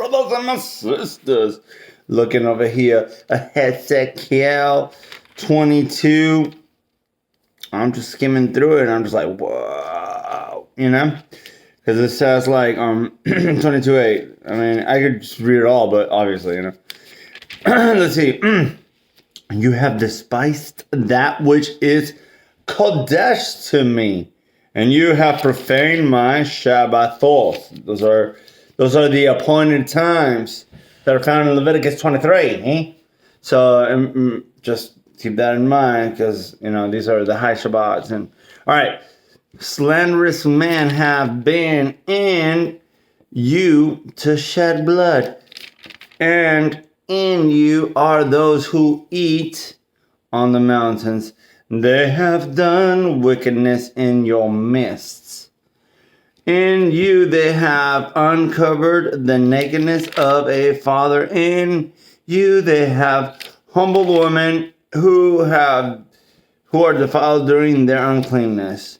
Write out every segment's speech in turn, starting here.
brothers and my sisters. Looking over here, Ezekiel 22. I'm just skimming through it, and I'm just like, whoa, because it says like 22:8. I mean, I could just read it all, but obviously, let's see. You have despised that which is Kodesh to me, and you have profaned my Shabbathos. Those are the appointed times that are found in Leviticus 23. So just keep that in mind, because these are the high Shabbats. And all right, slanderous men have been in you to shed blood, and in you are those who eat on the mountains. They have done wickedness in your midst. In you they have uncovered the nakedness of a father. In you they have humbled women who are defiled during their uncleanness.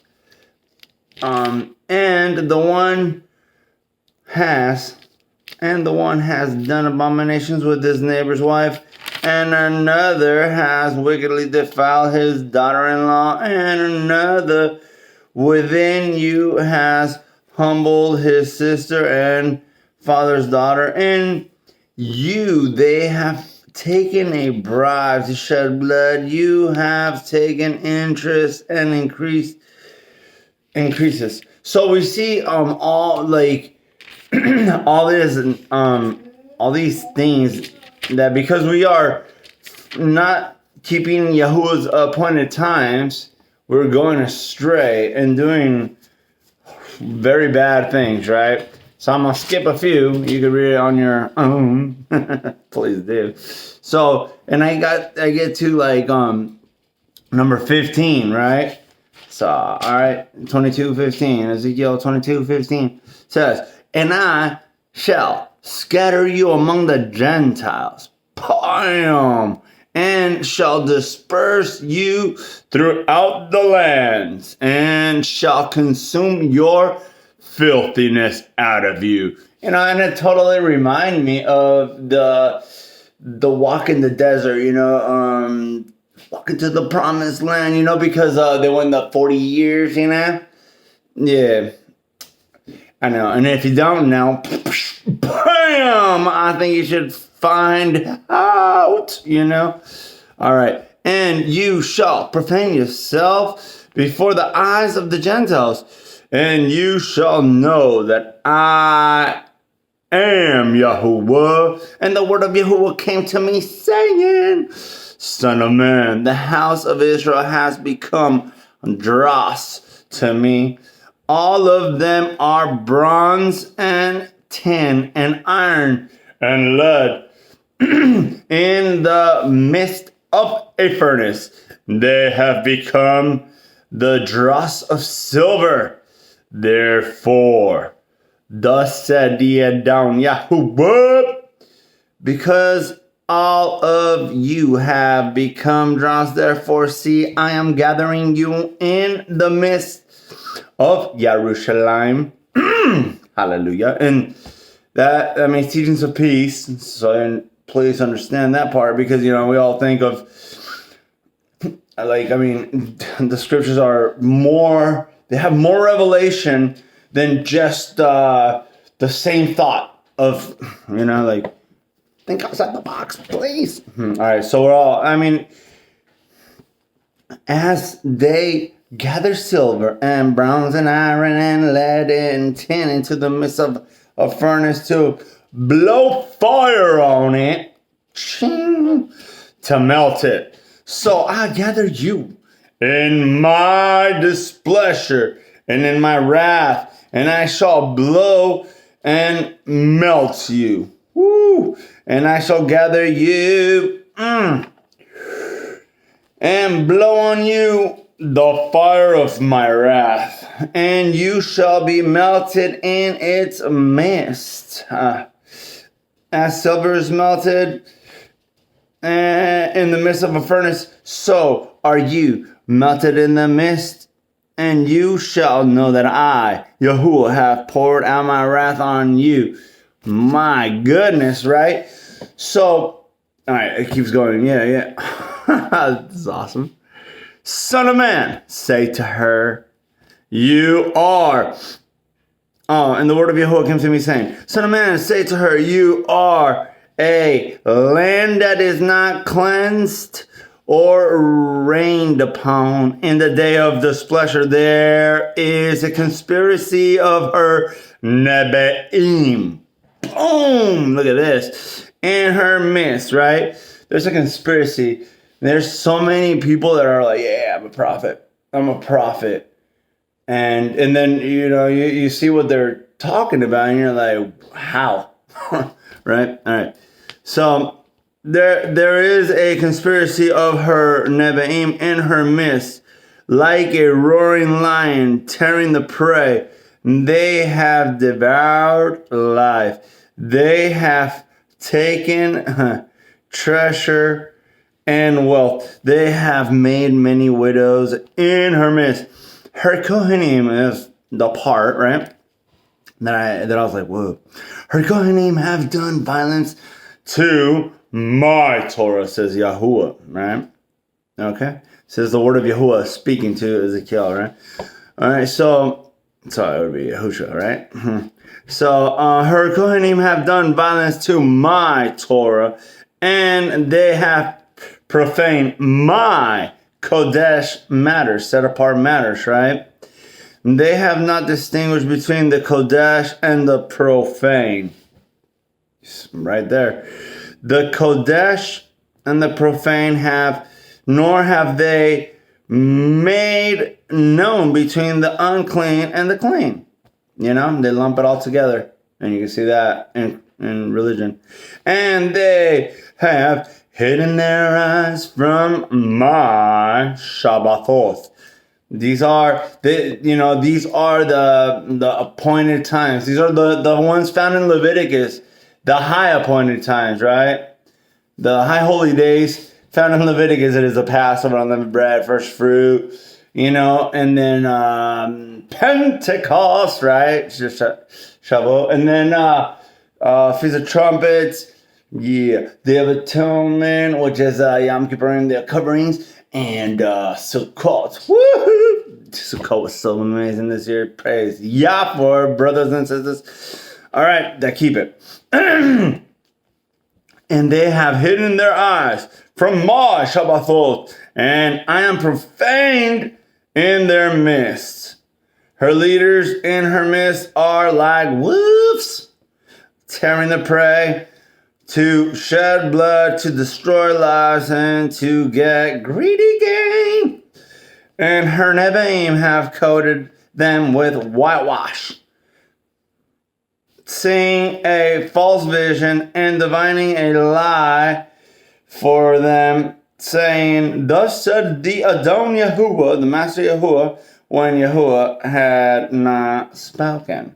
And the one has done abominations with his neighbor's wife, and another has wickedly defiled his daughter-in-law, and another within you has humbled his sister and father's daughter. In you they have taken a bribe to shed blood. You have taken interest and increases. So we see all these things, that because we are not keeping Yahuwah's appointed times, we're going astray and doing very bad things, right? So I'm gonna skip a few. You can read it on your own. Please do. So, and I get to number 15, right? So, all right, 22:15, Ezekiel 22:15 says, and I shall scatter you among the Gentiles, and shall disperse you throughout the lands, and shall consume your filthiness out of you. And it totally reminded me of the walk in the desert, walking to the promised land, because they went the 40 years, Yeah. I know. And if you don't know, bam! I think you should find out, All right. And you shall profane yourself before the eyes of the Gentiles, and you shall know that I am Yahuwah. And the word of Yahuwah came to me, saying, Son of man, the house of Israel has become dross to me. All of them are bronze and tin and iron and lead in the midst of a furnace. They have become the dross of silver. Therefore, thus said the Adon Yahuwah, because all of you have become dross, therefore see, I am gathering you in the midst of Jerusalem. Hallelujah. And that means teachings of peace. So please understand that part, because we all think of the scriptures are more, they have more revelation than just the same thought of, think outside the box, please. All right, so we're all, as they gather silver and bronze and iron and lead and tin into the midst of a furnace to blow fire on it, to melt it. So I gather you in my displeasure and in my wrath, and I shall blow and melt you. Woo! And I shall gather you and blow on you the fire of my wrath, and you shall be melted in its midst. As silver is melted in the midst of a furnace, so are you melted in the midst. And you shall know that I, Yahuwah, have poured out my wrath on you My goodness, right? So, all right, it keeps going. Yeah. This is awesome. Son of man, say to her, you are. Oh, and the word of Yahuwah came to me saying, Son of man, say to her, you are a land that is not cleansed or rained upon in the day of displeasure. There is a conspiracy of her Nebeim. Boom! Look at this. In her midst, right? There's a conspiracy. There's so many people that are like, yeah, I'm a prophet. I'm a prophet. And then, you see what they're talking about, and you're like, how? Right? All right. So there is a conspiracy of her Nebaim in her midst, like a roaring lion tearing the prey. They have devoured life. They have taken treasure and wealth. They have made many widows in her midst. Her Kohanim is the part, right? That I was like, whoa. Her Kohanim have done violence to my Torah, says Yahuwah, right? Okay? Says the word of Yahuwah speaking to Ezekiel, right? All right, so it would be Yahusha, right? So her Kohanim have done violence to my Torah, and they have profaned my Kodesh matters, set apart matters, right? They have not distinguished between the Kodesh and the profane. Right there. The Kodesh and the profane nor have they made known between the unclean and the clean. They lump it all together. And you can see that in religion. And they have hidden their eyes from my Shabbathos. These are the appointed times. These are the ones found in Leviticus, the high appointed times, right? The high holy days found in Leviticus. It is the Passover, unleavened bread, first fruit, and then Pentecost, right? Shavuot, and then Feast of Trumpets. Yeah, Day of Atonement, which is Yom Kippurim, their coverings, and Sukkot. Woohoo! Sukkot was so amazing this year. Praise Yah for brothers and sisters. All right, that keep it. And they have hidden their eyes from my Shabbathot, and I am profaned in their midst. Her leaders in her midst are like wolves, tearing the prey, to shed blood, to destroy lives, and to get greedy gain. And her Nebaim have coated them with whitewash, seeing a false vision and divining a lie for them, saying, thus said the Adon Yahuwah, the Master Yahuwah, when Yahuwah had not spoken.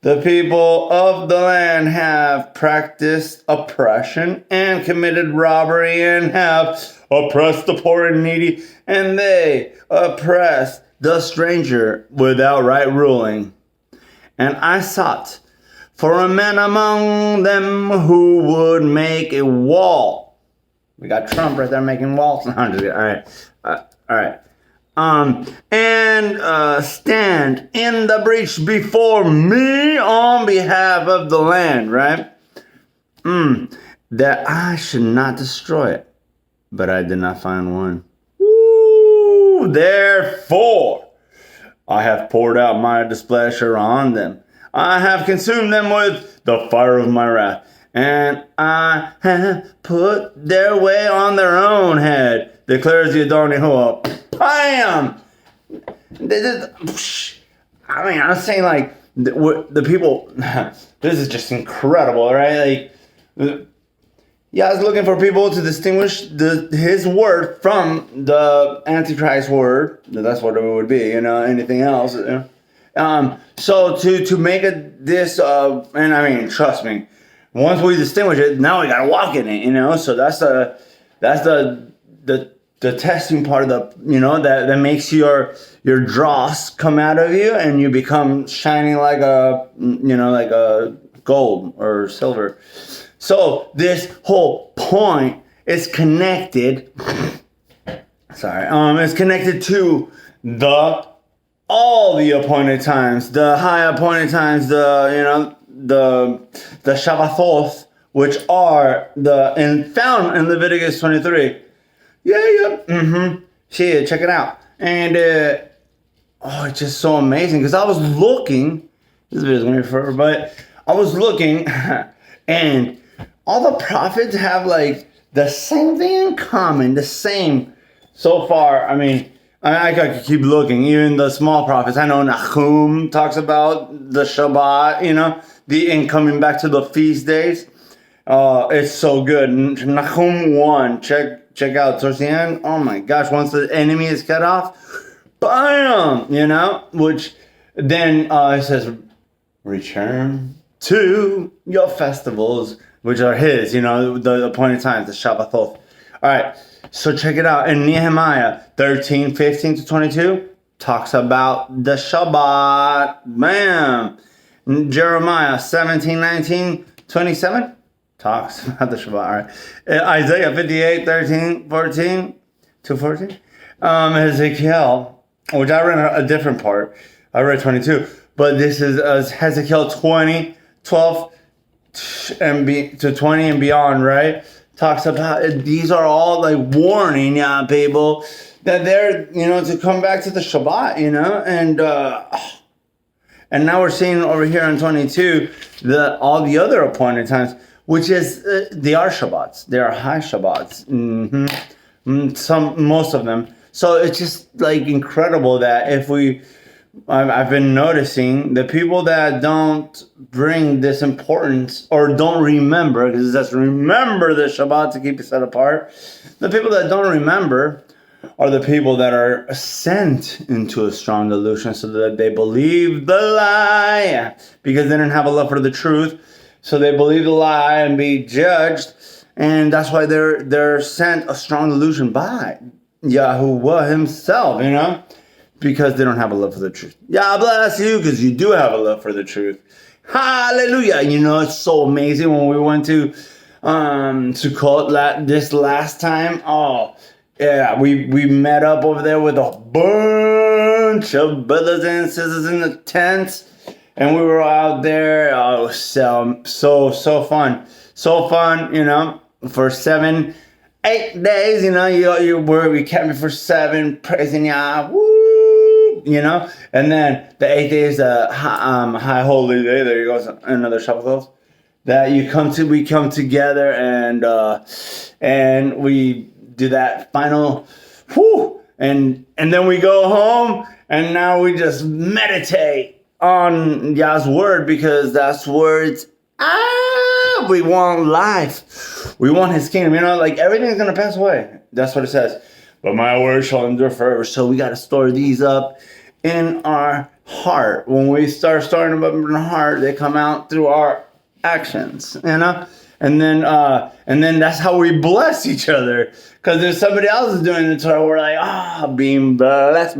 The people of the land have practiced oppression and committed robbery and have oppressed the poor and needy, and they oppressed the stranger without right ruling. And I sought for a man among them who would make a wall. We got Trump right there making walls. No, I'm just kidding. All right. And stand in the breach before me on behalf of the land, right? That I should not destroy it, but I did not find one. Woo! Therefore, I have poured out my displeasure on them. I have consumed them with the fire of my wrath, and I have put their way on their own head, declares the Adon Yahuwah. Bam! I'm saying, like, the people, this is just incredible, right? Like, I was looking for people to distinguish his word from the Antichrist word. That's what it would be, anything else. So to make this, and I mean, trust me, once we distinguish it, now we gotta walk in it, So that's the testing part of that makes your dross come out of you, and you become shining like a gold or silver. So this whole point is connected. It's connected to all the appointed times, the high appointed times, the Shabbathos, which are found in Leviticus 23. Shit, check it out. And it's just so amazing because I was looking. This video is gonna be forever, but I was looking, and all the prophets have like the same thing in common. The same. So far, I mean, I could keep looking. Even the small prophets. I know Nahum talks about the Shabbat. And coming back to the feast days. It's so good. Nahum 1. Check out towards the end. Oh my gosh! Once the enemy is cut off, bam! Which then it says, return to your festivals, which are his. The appointed times, the Shabbathos. All right. So check it out. In Nehemiah 13, 15 to 22, talks about the Shabbat. Bam. In Jeremiah 17, 19, 27, talks about the Shabbat. All right. Isaiah 58, 13, 14 to 14. Ezekiel, which I read a different part. I read 22. But this is Ezekiel 20, 12 to 20 and beyond, right? Talks about these are all like warning people that they're to come back to the Shabbat, and now we're seeing over here in 22 all the other appointed times, which is they are Shabbats, they are high Shabbats, most of them. So it's just like incredible that I've been noticing the people that don't bring this importance or don't remember, because it says remember the Shabbat to keep it set apart. The people that don't remember are the people that are sent into a strong delusion so that they believe the lie because they didn't have a love for the truth. So they believe the lie and be judged. And that's why they're sent a strong delusion by Yahuwah himself, because they don't have a love for the truth. Yeah, bless you, because you do have a love for the truth. Hallelujah. It's so amazing when we went to Sukkot this last time. Oh, yeah, we met up over there with a bunch of brothers and sisters in the tents. And we were out there. Oh, it was so fun. So fun, for 7, 8 days, we kept me for 7, praising Yah. Woo! And then the 8th day is a high holy day. There you go, another Shabbat. That we come together and we do that final, and then we go home, and now we just meditate on Yah's word, because that's where it's we want life. We want his kingdom. Like everything's gonna pass away. That's what it says. But my word shall endure forever. So we got to store these up in our heart. When we start storing them up in our heart, they come out through our actions, And then that's how we bless each other. Because if somebody else is doing it, so we're like, being blessed.